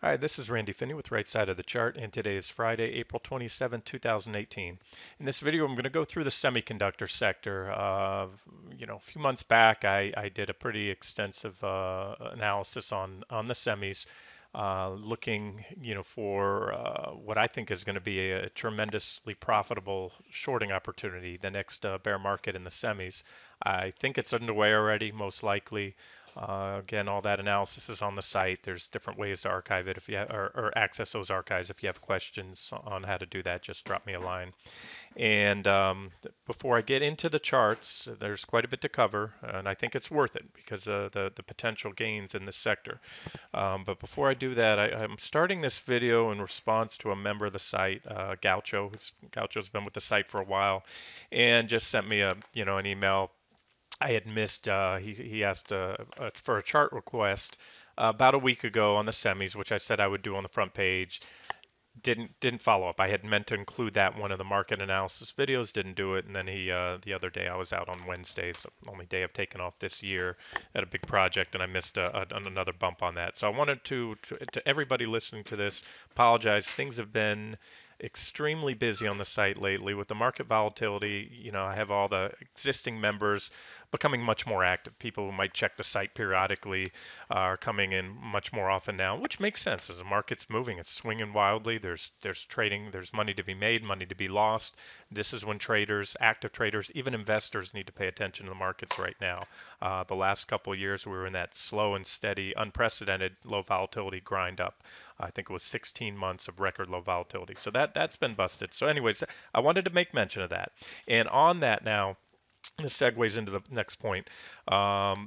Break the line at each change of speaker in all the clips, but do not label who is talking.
Hi, this is Randy Finney with Right Side of the Chart, and today is Friday, April 27, 2018. In this video, I'm going to go through the semiconductor sector. A few months back, I did a pretty extensive analysis on the semis, looking, for what I think is going to be a tremendously profitable shorting opportunity, the next bear market in the semis. I think it's underway already, most likely. Again, all that analysis is on the site. There's different ways to archive it if you or access those archives. If you have questions on how to do that, just drop me a line. And before I get into the charts, there's quite a bit to cover, and I think it's worth it because the potential gains in this sector. But before I do that, I'm starting this video in response to a member of the site, Gaucho. Gaucho's been with the site for a while, and just sent me an email. I had missed. He asked for a chart request about a week ago on the semis, which I said I would do on the front page. Didn't follow up. I had meant to include that in one of the market analysis videos. Didn't do it. And then the other day I was out on Wednesday, so only day I've taken off this year at a big project, and I missed another bump on that. So I wanted to everybody listening to this, apologize. Things have been extremely busy on the site lately with the market volatility. I have all the existing members becoming much more active. People who might check the site periodically are coming in much more often now, which makes sense as the market's moving. It's swinging wildly. There's trading. There's money to be made, money to be lost. This is when traders, active traders, even investors need to pay attention to the markets right now. The last couple of years, we were in that slow and steady, unprecedented low volatility grind up. I think it was 16 months of record low volatility. So that's been busted. So anyways, I wanted to make mention of that. And on that now, this segues into the next point. Although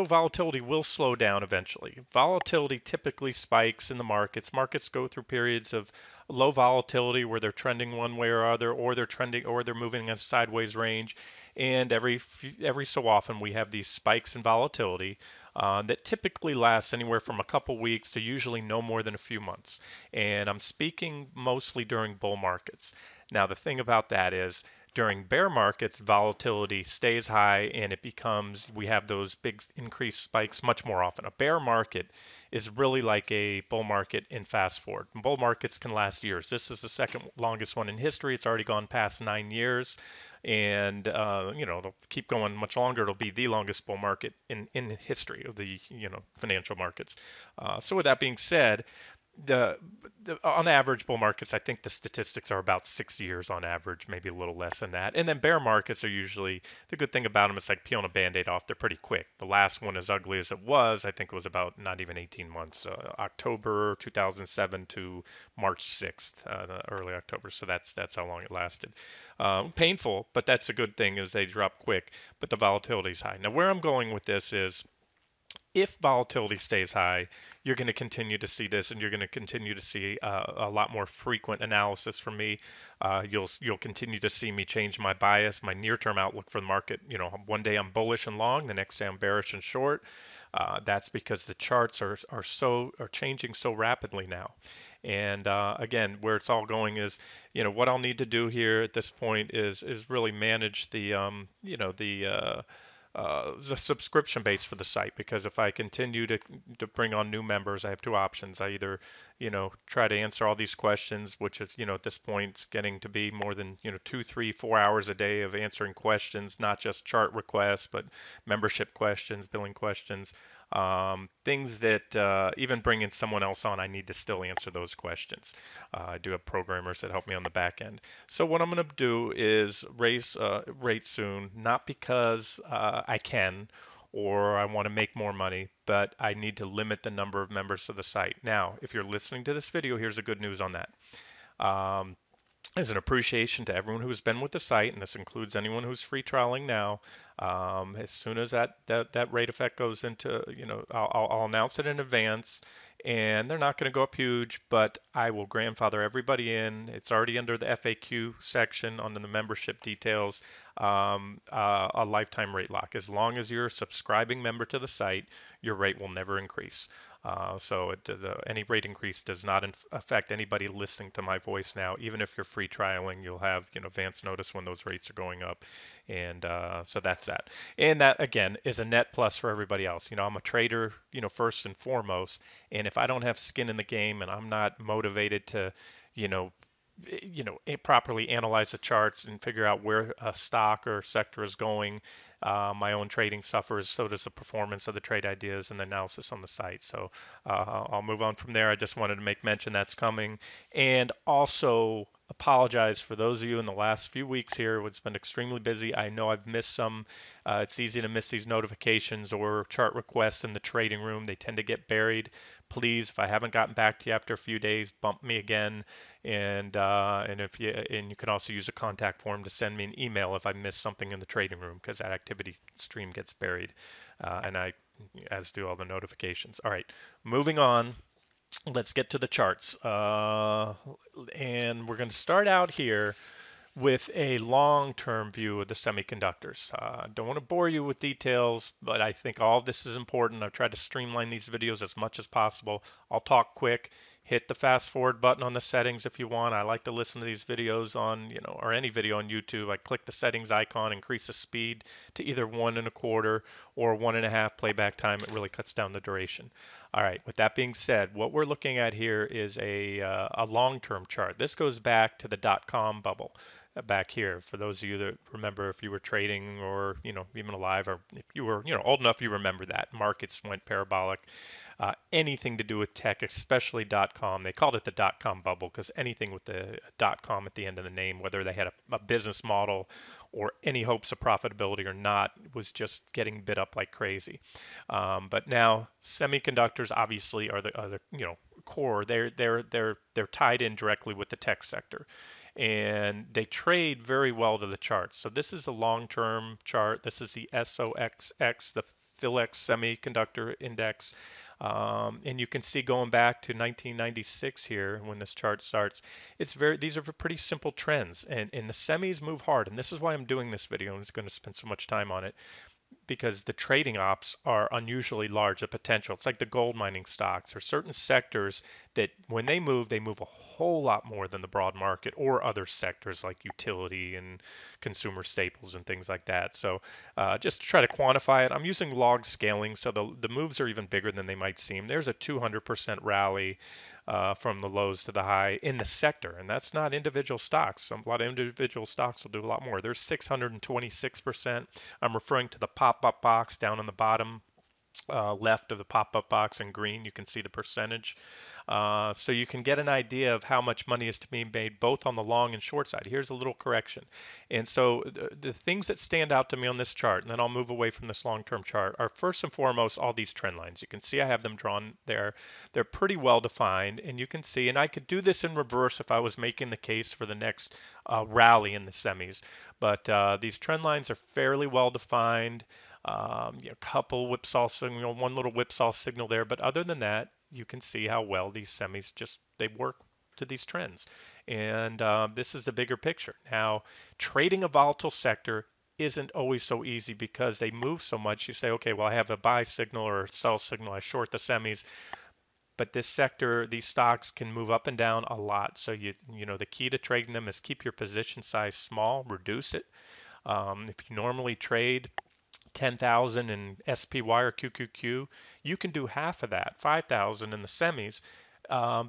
volatility will slow down eventually, volatility typically spikes in the markets. Markets go through periods of low volatility where they're trending one way or other, or they're moving in a sideways range. And every so often we have these spikes in volatility that typically last anywhere from a couple weeks to usually no more than a few months. And I'm speaking mostly during bull markets. Now, the thing about that is during bear markets, volatility stays high and we have those big increased spikes much more often. A bear market is really like a bull market in fast forward. Bull markets can last years. This is the second longest one in history. It's already gone past 9 years, and it'll keep going much longer. It'll be the longest bull market in history of the financial markets. So with that being said, the, on average bull markets, I think the statistics are about 6 years on average, maybe a little less than that. And then bear markets are usually, the good thing about them is like peeling a band-aid off. They're pretty quick. The last one, as ugly as it was, I think it was about not even 18 months, October 2007 to March 6th, early October. So that's how long it lasted. Painful, but that's a good thing is they drop quick, but the volatility is high. Now where I'm going with this is, if volatility stays high, you're going to continue to see this, and you're going to continue to see a lot more frequent analysis from me. You'll continue to see me change my bias, my near-term outlook for the market. One day I'm bullish and long, the next day I'm bearish and short. That's because the charts are changing so rapidly now. And again, where it's all going is, what I'll need to do here at this point is really manage the subscription base for the site, because if I continue to bring on new members, I have two options. I either try to answer all these questions, which is at this point it's getting to be more than 2, 3, 4 hours a day of answering questions, not just chart requests, but membership questions, billing questions, things that even bringing someone else on, I need to still answer those questions. I do have programmers that help me on the back end. So what I'm going to do is raise rates soon, not because I can or I want to make more money, but I need to limit the number of members to the site. Now, if you're listening to this video, here's the good news on that. Um, as an appreciation to everyone who's been with the site, and this includes anyone who's free trialing now. As soon as that rate effect goes into, I'll announce it in advance, and they're not going to go up huge, but I will grandfather everybody in. It's already under the FAQ section under the membership details, a lifetime rate lock. As long as you're a subscribing member to the site, your rate will never increase. Any rate increase does not affect anybody listening to my voice now. Even if you're free trialing, you'll have advance notice when those rates are going up, and so that's that. And that again is a net plus for everybody else. I'm a trader, first and foremost, and if I don't have skin in the game and I'm not motivated to, you know, properly analyze the charts and figure out where a stock or sector is going, my own trading suffers. So does the performance of the trade ideas and the analysis on the site. So I'll move on from there. I just wanted to make mention that's coming, and also apologize for those of you in the last few weeks here. It's been extremely busy. I know I've missed some. It's easy to miss these notifications or chart requests in the trading room. They tend to get buried. Please, if I haven't gotten back to you after a few days, bump me again. And you can also use a contact form to send me an email if I miss something in the trading room, because that activity stream gets buried, and I as do all the notifications. All right, moving on. Let's get to the charts, and we're going to start out here with a long-term view of the semiconductors. Don't want to bore you with details, but I think all of this is important. I've tried to streamline these videos as much as possible. I'll talk quick. Hit the fast forward button on the settings if you want. I like to listen to these videos on, or any video on YouTube. I click the settings icon, increase the speed to either 1.25 or 1.5 playback time. It really cuts down the duration. All right, with that being said, what we're looking at here is a long-term chart. This goes back to the dot-com bubble back here. For those of you that remember, if you were trading or even alive, or if you were old enough, you remember that markets went parabolic. Anything to do with tech, especially .com. They called it the .com bubble because anything with the .com at the end of the name, whether they had a business model or any hopes of profitability or not, was just getting bid up like crazy. But now semiconductors obviously are the core. They're tied in directly with the tech sector, and they trade very well to the chart. So this is a long-term chart. This is the SOXX, the PHLX Semiconductor Index. And you can see going back to 1996 here when this chart starts, these are pretty simple trends, and the semis move hard. And this is why I'm doing this video and is going to spend so much time on it, because the trading ops are unusually large, the potential. It's like the gold mining stocks or certain sectors that when they move a whole lot more than the broad market or other sectors like utility and consumer staples and things like that. So just to try to quantify it, I'm using log scaling, so the moves are even bigger than they might seem. There's a 200% rally from the lows to the high in the sector, and that's not individual stocks. A lot of individual stocks will do a lot more. There's 626%. I'm referring to the pop-up box down on the bottom left of the pop-up box in green. You can see the percentage. So you can get an idea of how much money is to be made both on the long and short side. Here's a little correction. And so the things that stand out to me on this chart, and then I'll move away from this long-term chart, are first and foremost all these trend lines. You can see I have them drawn there. They're pretty well defined, and you can see, and I could do this in reverse if I was making the case for the next rally in the semis. But these trend lines are fairly well defined. Couple whipsaw signal, one little whipsaw signal there, but other than that, you can see how well these semis they work to these trends. And this is the bigger picture. Now, trading a volatile sector isn't always so easy because they move so much. You say, okay, well, I have a buy signal or a sell signal. I short the semis. But this sector, these stocks can move up and down a lot. So the key to trading them is keep your position size small, reduce it. If you normally trade 10,000 in SPY or QQQ, you can do half of that, 5,000 in the semis,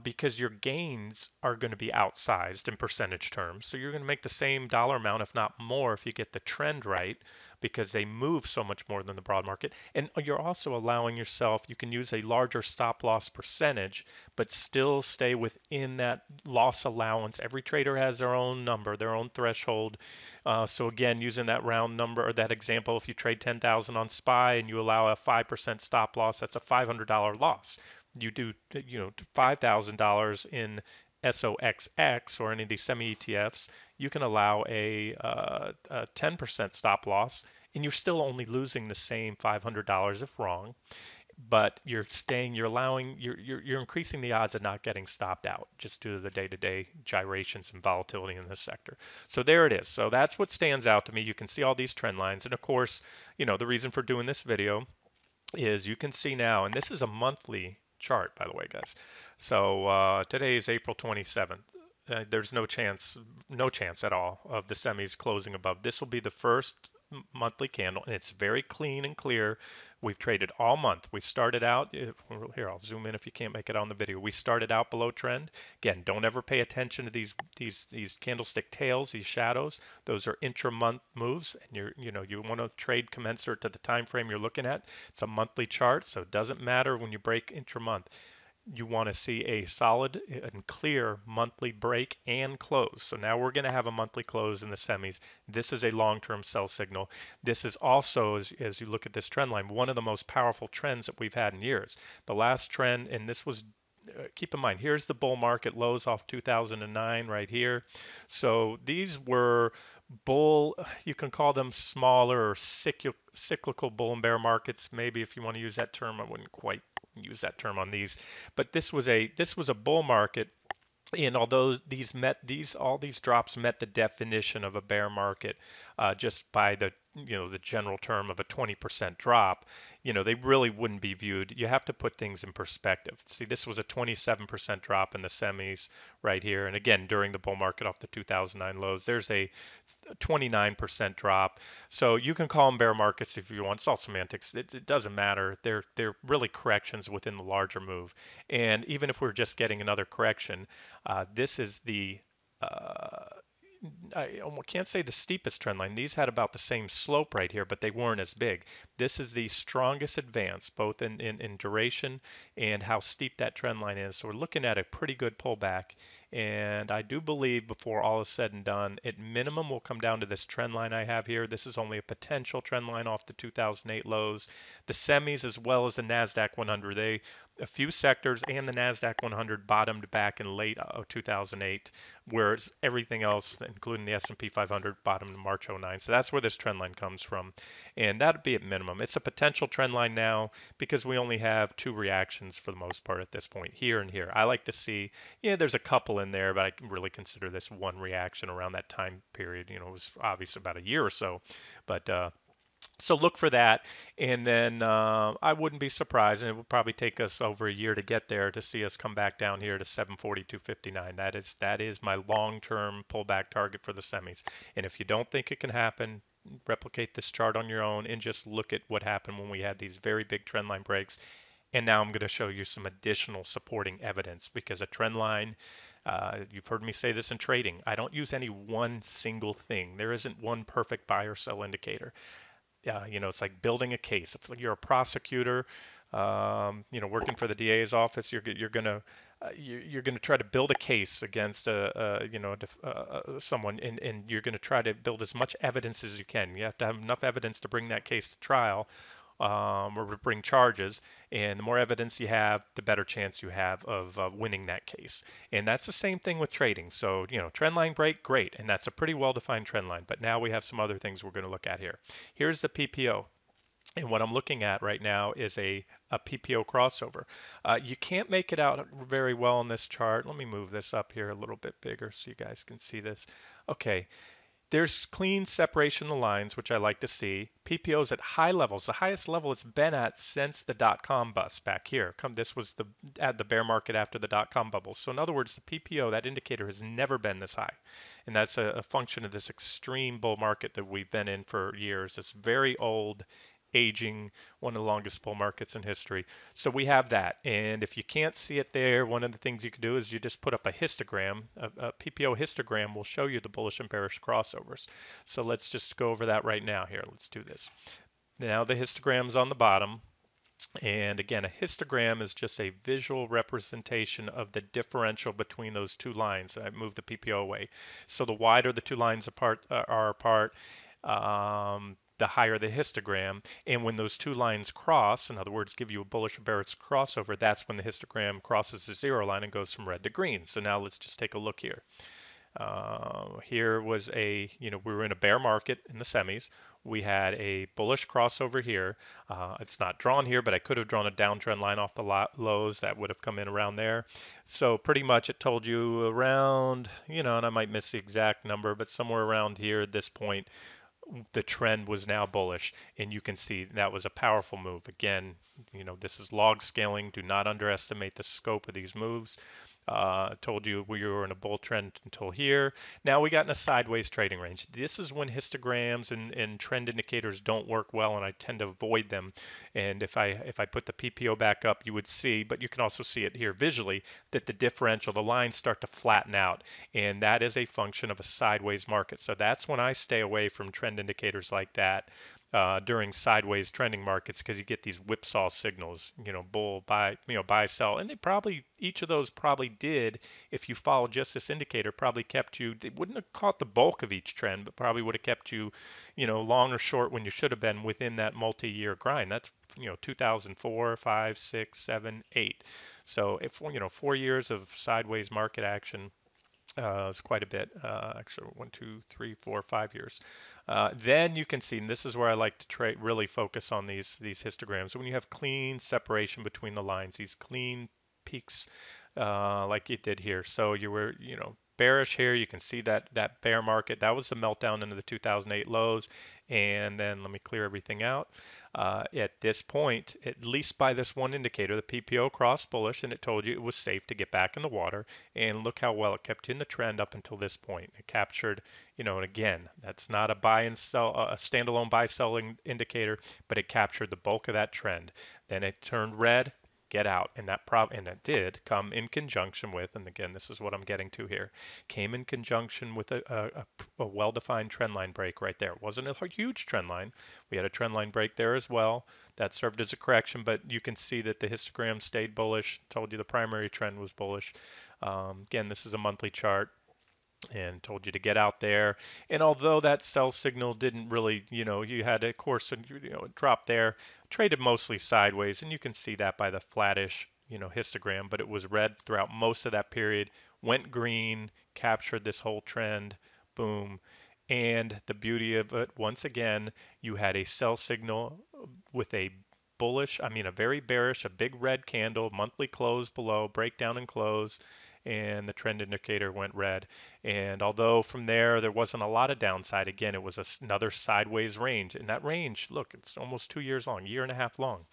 because your gains are going to be outsized in percentage terms. So you're going to make the same dollar amount, if not more, if you get the trend right, because they move so much more than the broad market. And you're also allowing yourself, you can use a larger stop loss percentage, but still stay within that loss allowance. Every trader has their own number, their own threshold. So again, using that round number or that example, if you trade 10,000 on SPY and you allow a 5% stop loss, that's a $500 loss. You do, $5,000 in SOXX or any of these semi ETFs, you can allow a 10% stop loss, and you're still only losing the same $500 if wrong. but you're increasing the odds of not getting stopped out just due to the day-to-day gyrations and volatility in this sector. So there it is. So that's what stands out to me. You can see all these trend lines, and of course, the reason for doing this video is you can see now, and this is a monthly chart, by the way, guys. So today is April 27th. There's no chance at all of the semis closing above. This will be the first monthly candle, and it's very clean and clear. We've traded all month. We started out here. I'll zoom in if you can't make it on the video. We started out below trend. Again, don't ever pay attention to these candlestick tails, these shadows. Those are intra-month moves, and you want to trade commensurate to the time frame you're looking at. It's a monthly chart, so it doesn't matter when you break intra-month. You want to see a solid and clear monthly break and close. So now we're going to have a monthly close in the semis. This is a long-term sell signal. This is also, as you look at this trend line, one of the most powerful trends that we've had in years. The last trend, and this was keep in mind, here's the bull market lows off 2009 right here. So these were you can call them smaller or cyclical bull and bear markets. Maybe if you want to use that term, I wouldn't quite use that term on these, but this was a bull market. And although all these drops met the definition of a bear market, just by the general term of a 20% drop, they really wouldn't be viewed. You have to put things in perspective. See, this was a 27% drop in the semis right here, and again during the bull market off the 2009 lows. There's a 29% drop. So you can call them bear markets if you want. It's all semantics. It doesn't matter. They're really corrections within the larger move. And even if we're just getting another correction, this is uh, I can't say the steepest trend line. These had about the same slope right here, but they weren't as big. This is the strongest advance, both in duration and how steep that trend line is. So we're looking at a pretty good pullback. And I do believe before all is said and done, at minimum, we'll come down to this trend line I have here. This is only a potential trend line off the 2008 lows. The semis as well as the NASDAQ 100, a few sectors and the NASDAQ 100 bottomed back in late 2008, whereas everything else, including the S&P 500, bottomed in March '09. So that's where this trend line comes from. And that'd be at minimum. It's a potential trend line now because we only have two reactions for the most part at this point, here and here. I like to see, there's a couple in there, but I can really consider this one reaction around that time period. It was obviously about a year or so, but so look for that, and then I wouldn't be surprised, and it would probably take us over a year to get there to see us come back down here to 742.59. That is my long-term pullback target for the semis. And if you don't think it can happen, replicate this chart on your own and just look at what happened when we had these very big trend line breaks. And now I'm going to show you some additional supporting evidence, because a trend line, you've heard me say this in trading, I don't use any one single thing. There isn't one perfect buy or sell indicator. It's like building a case. If you're a prosecutor, working for the DA's office, you're gonna try to build a case against someone, and you're gonna try to build as much evidence as you can. You have to have enough evidence to bring that case to trial, or bring charges. And the more evidence you have, the better chance you have of winning that case. And that's the same thing with trading. So, trend line break, great. And that's a pretty well-defined trend line. But now we have some other things we're going to look at here. Here's the PPO. And what I'm looking at right now is a PPO crossover. You can't make it out very well on this chart. Let me move this up here a little bit bigger so you guys can see this. Okay. There's clean separation of the lines, which I like to see. PPO's at high levels, the highest level it's been at since the dot-com bust back here. This was at the bear market after the dot-com bubble. So in other words, the PPO, that indicator, has never been this high. And that's a function of this extreme bull market that we've been in for years. It's very old, aging, one of the longest bull markets in history. So we have that. And if you can't see it there, one of the things you can do is you just put up a histogram. A PPO histogram will show you the bullish and bearish crossovers. So let's just go over that right now here. Let's do this. Now the histogram's on the bottom. And again, a histogram is just a visual representation of the differential between those two lines. I moved the PPO away. So the wider the two lines are apart, the higher the histogram. And when those two lines cross, in other words, give you a bullish or bearish crossover, that's when the histogram crosses the zero line and goes from red to green. So now let's just take a look here. Here was we were in a bear market in the semis. We had a bullish crossover here. It's not drawn here, but I could have drawn a downtrend line off the lows that would have come in around there. So pretty much it told you around, and I might miss the exact number, but somewhere around here at this point, the trend was now bullish, and you can see that was a powerful move. Again, this is log scaling. Do not underestimate the scope of these moves. Told you we were in a bull trend until here. Now we got in a sideways trading range. This is when histograms and trend indicators don't work well, and I tend to avoid them. And if I put the PPO back up, you would see, but you can also see it here visually, that the differential, the lines start to flatten out, and that is a function of a sideways market. So that's when I stay away from trend indicators like that during sideways trending markets, because you get these whipsaw signals, bull, buy, buy, sell, and each of those probably did, if you follow just this indicator, probably kept you. They wouldn't have caught the bulk of each trend, but probably would have kept you, long or short when you should have been within that multi-year grind. That's 2004, 5, 6, 7, 8. So if 4 years of sideways market action. It's quite a bit. Actually, 1, 2, 3, 4, 5 years. Then you can see, and this is where I like to really focus on these histograms. So when you have clean separation between the lines, these clean peaks, like it did here. So you were, bearish here. You can see that bear market. That was the meltdown into the 2008 lows. And then let me clear everything out. At this point, at least by this one indicator, the PPO crossed bullish, and it told you it was safe to get back in the water. And look how well it kept in the trend up until this point. It captured, and again, that's not a buy and sell, a standalone buy selling indicator, but it captured the bulk of that trend. Then it turned red, get out, and that did come in conjunction with, and again, this is what I'm getting to here, came in conjunction with a well-defined trend line break right there. It wasn't a huge trend line. We had a trend line break there as well. That served as a correction, but you can see that the histogram stayed bullish. Told you the primary trend was bullish. Again, this is a monthly chart, and told you to get out there. And although that sell signal didn't really, you had, of course, it dropped there, traded mostly sideways, and you can see that by the flattish, histogram, but it was red throughout most of that period, went green, captured this whole trend, boom. And the beauty of it, once again, you had a sell signal with a bullish, a very bearish, a big red candle, monthly close below, breakdown and close, and the trend indicator went red. And although from there wasn't a lot of downside, again, it was another sideways range. And that range, look, it's almost 2 years long, year and a half long.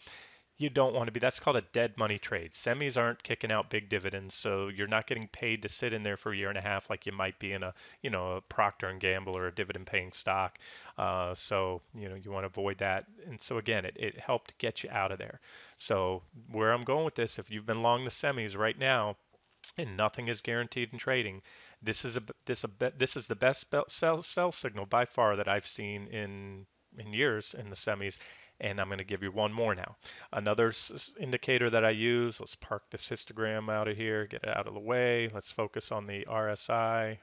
You don't want to be, that's called a dead money trade. Semis aren't kicking out big dividends, so you're not getting paid to sit in there for a year and a half like you might be in a Procter and Gamble or a dividend paying stock. So, you want to avoid that. And so again, it helped get you out of there. So where I'm going with this, if you've been long the semis right now, and nothing is guaranteed in trading, this is the best sell signal by far that I've seen in years in the semis. And I'm going to give you one more now. Another indicator that I use. Let's park this histogram out of here, get it out of the way. Let's focus on the RSI.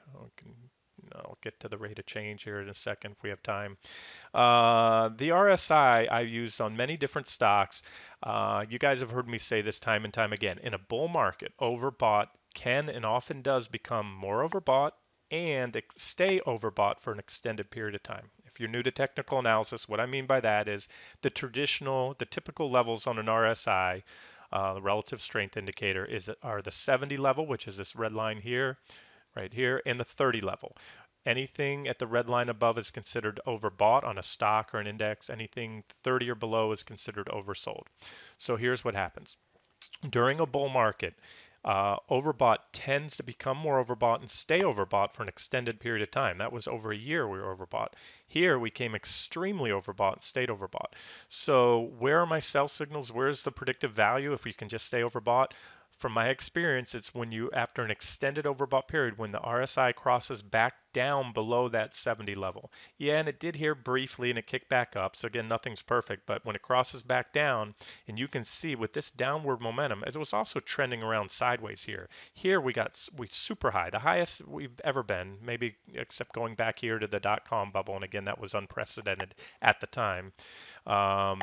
I'll get to the rate of change here in a second if we have time. The RSI I've used on many different stocks. You guys have heard me say this time and time again. In a bull market, overbought can and often does become more overbought and stay overbought for an extended period of time. If you're new to technical analysis, what I mean by that is the typical levels on an RSI, the relative strength indicator, are the 70 level, which is this red line here, right here, and the 30 level. Anything at the red line above is considered overbought on a stock or an index. Anything 30 or below is considered oversold. So here's what happens. During a bull market, overbought tends to become more overbought and stay overbought for an extended period of time. That was over a year we were overbought. Here we came extremely overbought and stayed overbought. So where are my sell signals? Where's the predictive value if we can just stay overbought? From my experience, it's when after an extended overbought period, when the RSI crosses back down below that 70 level. Yeah, and it did here briefly and it kicked back up. So again, nothing's perfect, but when it crosses back down, and you can see with this downward momentum, it was also trending around sideways here. Here we super high, the highest we've ever been, maybe except going back here to the dot-com bubble, and again, that was unprecedented at the time.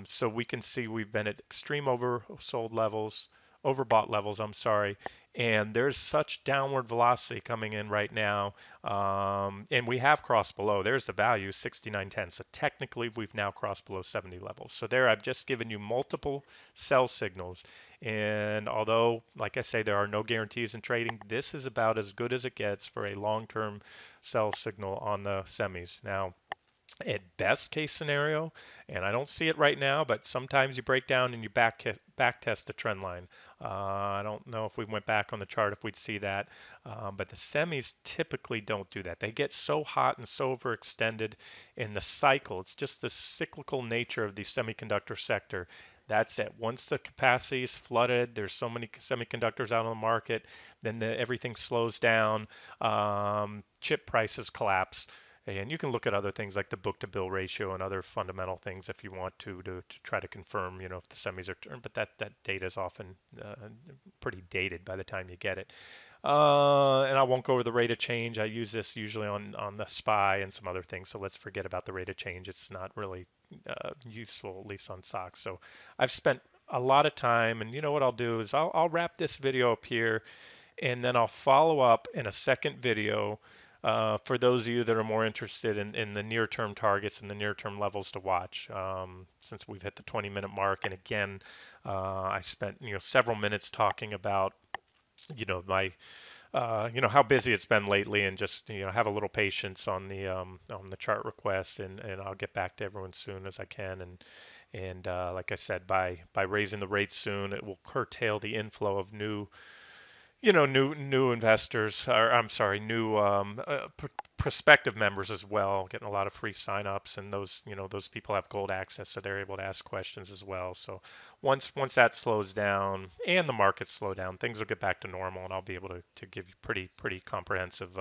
So we can see we've been at extreme oversold levels, overbought levels, I'm sorry, and there's such downward velocity coming in right now, and we have crossed below. There's the value, 69.10. So technically, we've now crossed below 70 levels. So there, I've just given you multiple sell signals, and although, like I say, there are no guarantees in trading, this is about as good as it gets for a long-term sell signal on the semis. Now, at best case scenario, and I don't see it right now, but sometimes you break down and you back test the trend line. I don't know if we went back on the chart if we'd see that, but the semis typically don't do that. They get so hot and so overextended in the cycle. It's just the cyclical nature of the semiconductor sector. That's it. Once the capacity is flooded, there's so many semiconductors out on the market, then everything slows down. Chip prices collapse. And you can look at other things like the book to bill ratio and other fundamental things if you want to try to confirm, if the semis are turned, but that data is often pretty dated by the time you get it. And I won't go over the rate of change. I use this usually on the SPY and some other things, so let's forget about the rate of change. It's not really useful, at least on stocks. So I've spent a lot of time, and you know what I'll do is I'll wrap this video up here and then I'll follow up in a second video for those of you that are more interested in the near-term targets and the near-term levels to watch. Since we've hit the 20-minute mark, and again, I spent several minutes talking about my how busy it's been lately, and just have a little patience on the chart request, and I'll get back to everyone soon as I can. And like I said, by raising the rates soon, it will curtail the inflow of new investors, or I'm sorry, new prospective members as well, getting a lot of free signups, and those people have gold access, so they're able to ask questions as well. So once that slows down and the markets slow down, things will get back to normal, and I'll be able to give you pretty comprehensive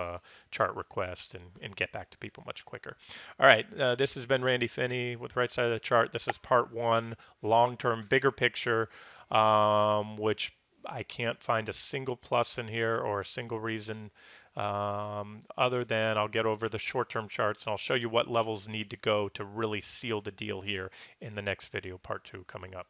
chart requests and get back to people much quicker. All right, this has been Randy Finney with Right Side of the Chart. This is part one, long-term, bigger picture, which I can't find a single plus in here or a single reason other than I'll get over the short-term charts and I'll show you what levels need to go to really seal the deal here in the next video, part two, coming up.